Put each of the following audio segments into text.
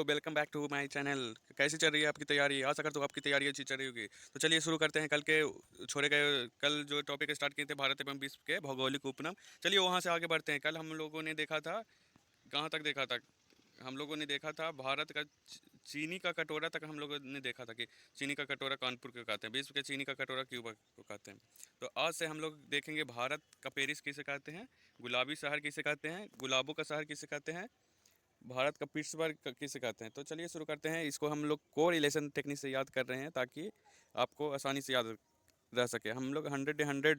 Welcome back to my channel. कैसी चल रही है आपकी तैयारी? आशा करता हूँ आपकी तैयारी अच्छी चल रही होगी। तो चलिए शुरू करते हैं कल के छोड़े गए, कल जो टॉपिक स्टार्ट किए थे भारत एवं विश्व के भौगोलिक उपनाम। चलिए वहाँ से आगे बढ़ते हैं। कल हम लोगों ने देखा था, कहाँ तक देखा था? हम लोगों ने देखा था भारत का चीनी का कटोरा तक हम लोगों ने देखा था कि चीनी का कटोरा कानपुर को कहते हैं, विश्व के चीनी का कटोरा क्यूबा को कहते हैं। तो आज से हम लोग देखेंगे भारत का पेरिस किसे कहते हैं, गुलाबी शहर किसे कहते हैं, गुलाबों का शहर किसे कहते हैं, भारत का पिट्सबर्ग किसे कहते हैं। तो चलिए शुरू करते हैं। इसको हम लोग को रिलेशन टेक्निक से याद कर रहे हैं ताकि आपको आसानी से याद रह सके। हम लोग 100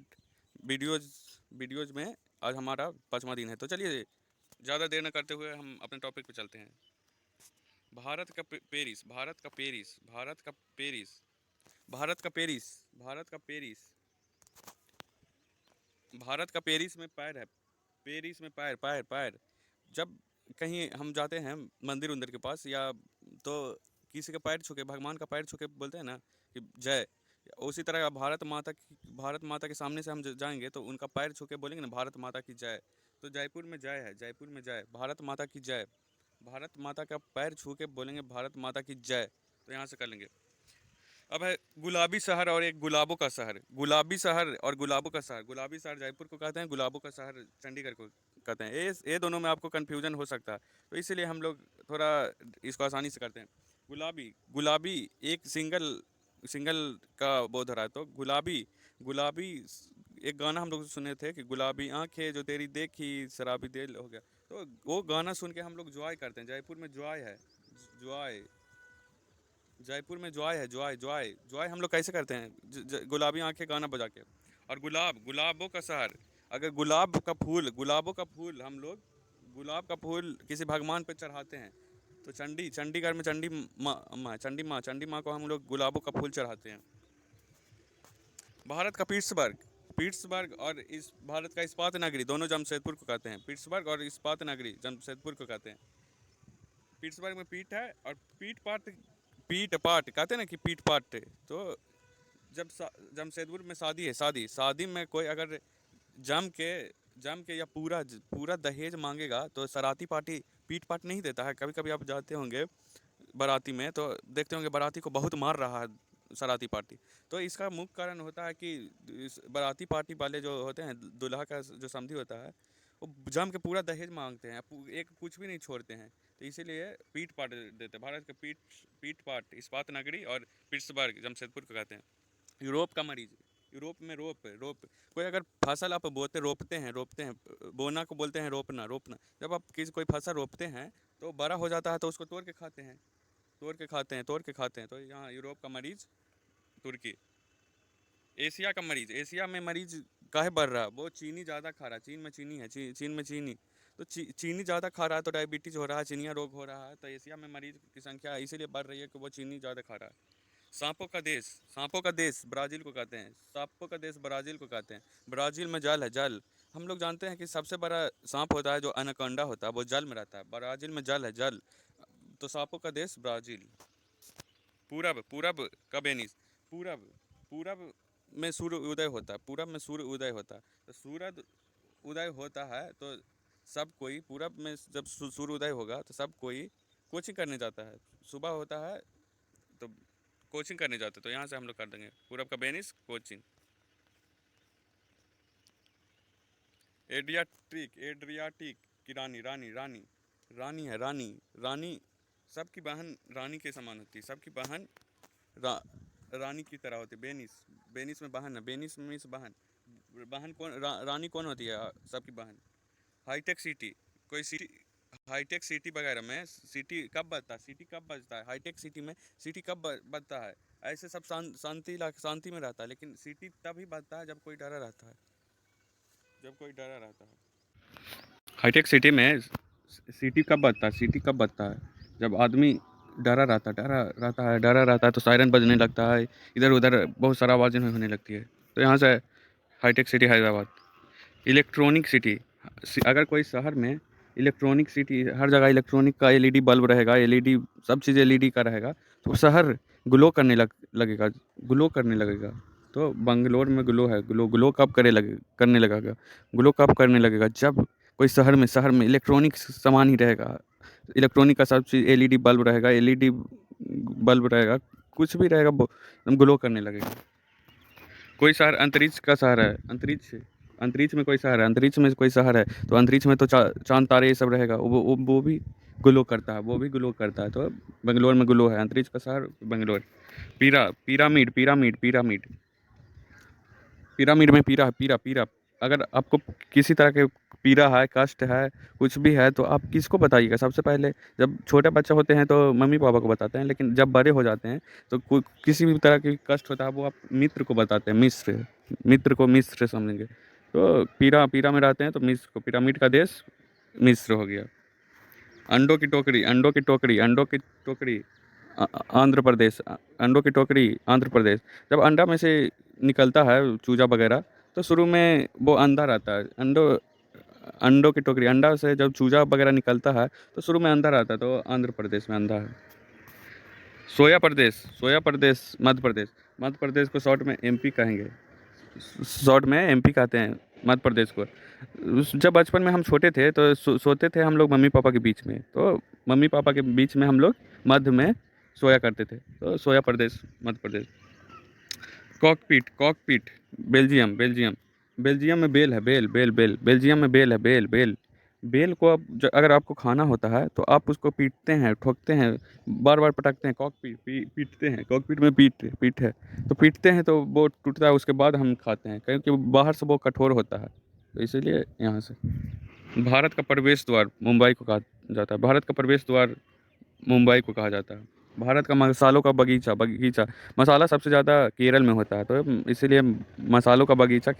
वीडियोज वीडियोज में आज हमारा 5वां दिन है। तो चलिए ज़्यादा देर न करते हुए हम अपने टॉपिक पे चलते हैं। भारत का पेरिस, भारत का पेरिस, भारत का पेरिस, भारत का पेरिस, भारत का पेरिस, भारत का पेरिस में पैर है। पेरिस में पैर पैर पैर। जब कहीं हम जाते हैं मंदिर उंदिर के पास, या तो किसी का पैर छू के, भगवान का पैर छू के बोलते हैं ना कि जय। उसी तरह भारत माता के सामने से हम जाएंगे तो उनका पैर छू के बोलेंगे ना भारत माता की जय। तो जयपुर में जय है, जयपुर में जय, भारत माता की जय। भारत माता का पैर छू के बोलेंगे भारत माता की जय। तो यहाँ से कर लेंगे। अब है गुलाबी शहर और एक गुलाबों का शहर। गुलाबी शहर और गुलाबों का शहर। गुलाबी शहर जयपुर को कहते हैं, गुलाबों का शहर चंडीगढ़ को कहते हैं। ये दोनों में आपको कन्फ्यूजन हो सकता है, तो इसीलिए हम लोग थोड़ा इसको आसानी से करते हैं। गुलाबी, गुलाबी एक सिंगल सिंगल का बोध हो रहा है। तो गुलाबी, गुलाबी एक गाना हम लोग सुने थे कि गुलाबी आंखें जो तेरी देखी शराबी दिल हो गया। तो वो गाना सुन के हम लोग जॉय करते हैं। जयपुर में जॉय है, जॉय। जयपुर में जॉय है, जॉय जॉय जॉय हम लोग कैसे करते हैं? गुलाबी आंखें गाना बजा के। और गुलाब, गुलाबों का शहर। अगर गुलाब का फूल, गुलाबों का फूल हम लोग, गुलाब का फूल किसी भगवान पे चढ़ाते हैं तो चंडीगढ़ में चंडी माँ को हम लोग गुलाबों का फूल चढ़ाते हैं। भारत का पिट्सबर्ग, पिट्सबर्ग और इस भारत का इस्पात नगरी, दोनों जमशेदपुर को कहते हैं। पिट्सबर्ग और इस्पात नगरी जमशेदपुर को कहते हैं। पिट्सबर्ग में पीठ है और पीठ पाट कहते हैं ना कि पीठ पाट। तो जब जमशेदपुर में शादी है, शादी में कोई अगर जम के या पूरा पूरा दहेज मांगेगा तो सराती पार्टी पीठ पाट नहीं देता है। कभी कभी आप जाते होंगे बाराती में तो देखते होंगे बाराती को बहुत मार रहा है सराती पार्टी। तो इसका मुख्य कारण होता है कि इस बाराती पार्टी वाले जो होते हैं, दूल्हा का जो समधी होता है, वो जम के पूरा दहेज मांगते हैं, एक कुछ भी नहीं छोड़ते हैं। तो इसीलिए पीठ पाट देते हैं। भारत के पीठ पाट इस्पात नगरी और पिट्सबर्ग जमशेदपुर को कहते हैं। यूरोप का मरीज, यूरोप में रोप कोई अगर फसल आप रोपते हैं, बोना को बोलते हैं रोपना। जब आप कोई फसल रोपते हैं तो बड़ा हो जाता है तो उसको तोड़ के खाते हैं, तोड़ के खाते हैं। तो यहाँ यूरोप का मरीज तुर्की। एशिया का मरीज, एशिया में मरीज काहे बढ़ रहा है? वो चीनी ज़्यादा खा रहा है। चीन में चीनी है, चीन में चीनी। तो चीनी ज़्यादा खा रहा है तो डायबिटीज़ हो रहा है, चिनिया रोग हो रहा है। तो एशिया में मरीज की संख्या इसीलिए बढ़ रही है कि वो चीनी ज़्यादा खा रहा है। सांपों का देश ब्राज़ील को कहते हैं। सांपों का देश ब्राज़ील को कहते हैं। ब्राज़ील में जल है, जल। हम लोग जानते हैं कि सबसे बड़ा सांप होता है जो एनाकोंडा होता है, वो जल में रहता है। ब्राज़ील में जल है, जल। तो सांपों का देश ब्राज़ील। पूरब, पूरब का वेनिस। पूरब, पूरब में सूर्य उदय होता है, पूरब में सूर्य उदय होता है। तो सूरज उदय होता है तो सब कोई पूरब में जब सूर्य उदय होगा तो सब कोई कोचिंग करने जाता है। सुबह होता है तो कोचिंग करने जाते। तो यहाँ से हम लोग कर देंगे पूरब का वेनिस कोचिंग। एड्रियाटिक, एड्रियाटिक की रानी, रानी है, रानी सबकी बहन रानी के समान होती है। सबकी बहन रा, रानी की तरह होती है। वेनिस में बहन है, वेनिस मीन्स बहन। बहन कौन रानी कौन होती है? सबकी बहन। हाईटेक सिटी, कोई सिटी हाईटेक सिटी वगैरह में सिटी कब बजता है? हाईटेक सिटी में सिटी कब बजता है? ऐसे सब शांति में रहता है, लेकिन सिटी तभी बजता है जब कोई डरा रहता है, हाईटेक सिटी में सिटी कब बजता है? जब आदमी डरा रहता है तो सायरन बजने लगता है, इधर उधर बहुत सारा आवाज़ें होने लगती है। तो यहाँ से hi tech city Hyderabad. Electronic city, अगर कोई शहर में इलेक्ट्रॉनिक सिटी, हर जगह इलेक्ट्रॉनिक का एलईडी बल्ब रहेगा, एलईडी सब चीज़ एलईडी का रहेगा तो शहर ग्लो करने लगेगा। तो बंगलोर में ग्लो है, ग्लो कब करने लगेगा? जब कोई शहर में इलेक्ट्रॉनिक सामान ही रहेगा, इलेक्ट्रॉनिक का सब चीज़ एलईडी बल्ब रहेगा, एलईडी बल्ब रहेगा, कुछ भी रहेगा वो ग्लो करने लगेगा। कोई शहर अंतरिक्ष का शहर है, अंतरिक्ष अंतरिक्ष में कोई शहर है, अंतरिक्ष में कोई शहर है तो अंतरिक्ष में तो चांद तारे ये सब रहेगा, वो भी ग्लो करता है, वो भी ग्लो करता है। तो बेंगलोर में ग्लो है, अंतरिक्ष का शहर Bangalore. Pyramid pyramid pyramid pyramid में पीरा पीरा पीरा अगर आपको किसी तरह के पीड़ा है, कष्ट है, कुछ भी है तो आप किसको बताइएगा? सबसे पहले जब छोटे बच्चे होते हैं तो मम्मी पापा को बताते हैं, लेकिन जब बड़े हो जाते हैं तो कोई किसी भी तरह की कष्ट होता है वो आप मित्र को बताते हैं। मित्र को मिस्र समझेंगे। तो पीरा पीरा में रहते हैं तो मिस्र को, पिरामिड का देश मिस्र हो गया। अंडों की टोकरी अंडों की टोकरी अंडों की टोकरी आंध्र प्रदेश। अंडों की टोकरी आंध्र प्रदेश। जब अंडा में से निकलता है चूजा वगैरह तो शुरू में वो अंधा रहता है। अंडों की टोकरी, अंडा से जब चूजा वगैरह निकलता है तो शुरू में अंधा रहता है, तो आंध्र प्रदेश में अंधा है। सोया प्रदेश मध्य प्रदेश। मध्य प्रदेश को शॉर्ट में एमपी कहेंगे, शॉर्ट में एमपी कहते हैं मध्य प्रदेश को। जब बचपन में हम छोटे थे तो सोते थे हम लोग मम्मी पापा के बीच में, तो मम्मी पापा के बीच में हम लोग मध्य में सोया करते थे, तो सोया प्रदेश मध्य प्रदेश। Cockpit cockpit Belgium Belgium. Belgium में बेल है, बेल बेल्जियम में बेल है, बेल। बेल को आप अगर आपको खाना होता है तो आप उसको पीटते हैं, ठोकते हैं, बार बार पटकते हैं। पीटते हैं, कॉकपिट में पीट है तो पीटते हैं तो वो टूटता है, उसके बाद हम खाते हैं क्योंकि बाहर से वो कठोर होता है, तो इसीलिए यहाँ से। भारत का प्रवेश द्वार मुंबई को कहा जाता है, भारत का प्रवेश द्वार मुंबई को कहा जाता है। भारत का मसालों का बगीचा मसाला सबसे ज़्यादा केरल में होता है, तो इसीलिए मसालों का बगीचा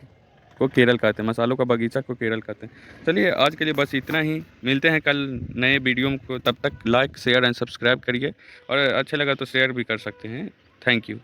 को केरल कहते हैं, मसालों का बगीचा को केरल कहते हैं। चलिए आज के लिए बस इतना ही, मिलते हैं कल नए वीडियो को। तब तक लाइक शेयर एंड सब्सक्राइब करिए, और अच्छे लगा तो शेयर भी कर सकते हैं। Thank you.